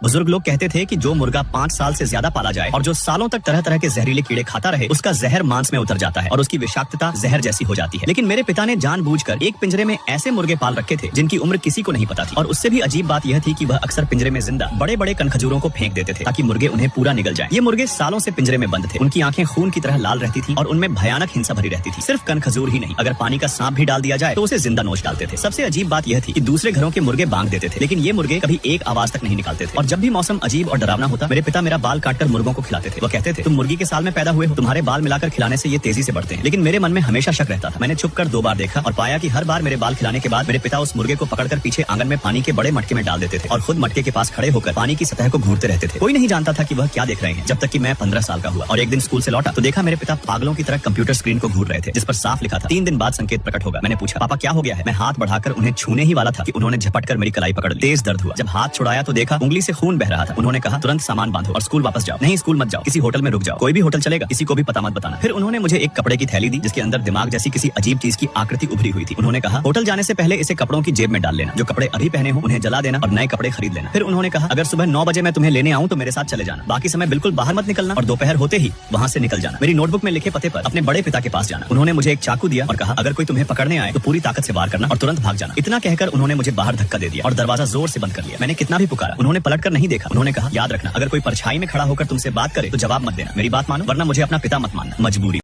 बुजुर्ग लोग कहते थे कि जो मुर्गा 5 साल से ज्यादा पाला जाए और जो सालों तक तरह तरह के जहरीले कीड़े खाता रहे, उसका जहर मांस में उतर जाता है और उसकी विषाक्तता जहर जैसी हो जाती है। लेकिन मेरे पिता ने जानबूझकर एक पिंजरे में ऐसे मुर्गे पाल रखे थे जिनकी उम्र किसी को नहीं पता थी। और उससे भी अजीब बात यह थी कि वह अक्सर पिंजरे में जिंदा बड़े बड़े कनखजूरों को फेंक देते थे ताकि मुर्गे उन्हें पूरा निगल जाए। ये मुर्गे सालों से पिंजरे में बंद थे। उनकी आंखें खून की तरह लाल रहती थी और उनमें भयानक हिंसा भरी रहती थी। सिर्फ कनखजूर ही नहीं, अगर पानी का सांप भी डाल दिया जाए तो उसे जिंदा नोच डालते थे। सबसे अजीब बात यह थी कि दूसरे घरों के मुर्गे बांग देते थे, लेकिन ये मुर्गे कभी एक आवाज तक नहीं निकालते थे। और जब भी मौसम अजीब और डरावना होता, मेरे पिता मेरा बाल काटकर मुर्गों को खिलाते थे। वो कहते थे, तुम मुर्गी के साल में पैदा हुए हो, तुम्हारे बाल मिलाकर खिलाने से ये तेजी से बढ़ते हैं। लेकिन मेरे मन में हमेशा शक रहता था। मैंने छुप कर 2 बार देखा और पाया कि हर बार मेरे बाल खिलाने के बाद मेरे पिता उस मुर्गे को पकड़कर पीछे आंगन में पानी के बड़े मटके में डाल देते थे और खुद मटके के पास खड़े होकर पानी की सतह को घूरते रहते थे। कोई नहीं जानता था कि वह क्या देख रहे हैं, जब तक कि मैं 15 साल का हुआ और एक दिन स्कूल से लौटा तो देखा मेरे पिता पागलों की तरह कंप्यूटर स्क्रीन को घूर रहे थे, जिस पर साफ लिखा था 3 दिन बाद संकेत प्रकट होगा। मैंने पूछा, पापा क्या हो गया है? मैं हाथ बढ़ाकर उन्हें छूने ही वाला था कि उन्होंने झपट कर मेरी कलाई पकड़ ली। तेज दर्द हुआ। जब हाथ छुड़ाया तो देखा उंगली से खून बह रहा था। उन्होंने कहा, तुरंत सामान बांधो और स्कूल वापस जाओ। नहीं, स्कूल मत जाओ, किसी होटल में रुक जाओ, कोई भी होटल चलेगा, किसी को भी पता मत बताना। फिर उन्होंने मुझे एक कपड़े की थैली दी जिसके अंदर दिमाग जैसी किसी अजीब चीज की आकृति उभरी हुई थी। उन्होंने कहा, होटल जाने से पहले इसे कपड़ों की जेब में डाल लेना, जो कपड़े अभी पहने हो उन्हें जला देना और नए कपड़े खरीद लेना। फिर उन्होंने कहा, अगर सुबह 9 बजे मैं तुम्हें लेने आऊं तो मेरे साथ चले जाना, बाकी समय बिल्कुल बाहर मत निकलना और दोपहर होते ही वहां से निकल जाना। मेरी नोटबुक में लिखे पते पर अपने बड़े पिता के पास जाना। उन्होंने मुझे एक चाकू दिया और कहा, अगर कोई तुम्हें पकड़ने आए तो पूरी ताकत से वार करना और तुरंत भाग जाना। इतना कहकर उन्होंने मुझे बाहर धक्का दे दिया और दरवाजा जोर से बंद कर लिया। मैंने कितना भी पुकारा, उन्होंने पलट कर नहीं देखा। उन्होंने कहा, याद रखना, अगर कोई परछाई में खड़ा होकर तुमसे बात करे तो जवाब मत देना। मेरी बात मानो, वरना मुझे अपना पिता मत मानना। मजबूरी।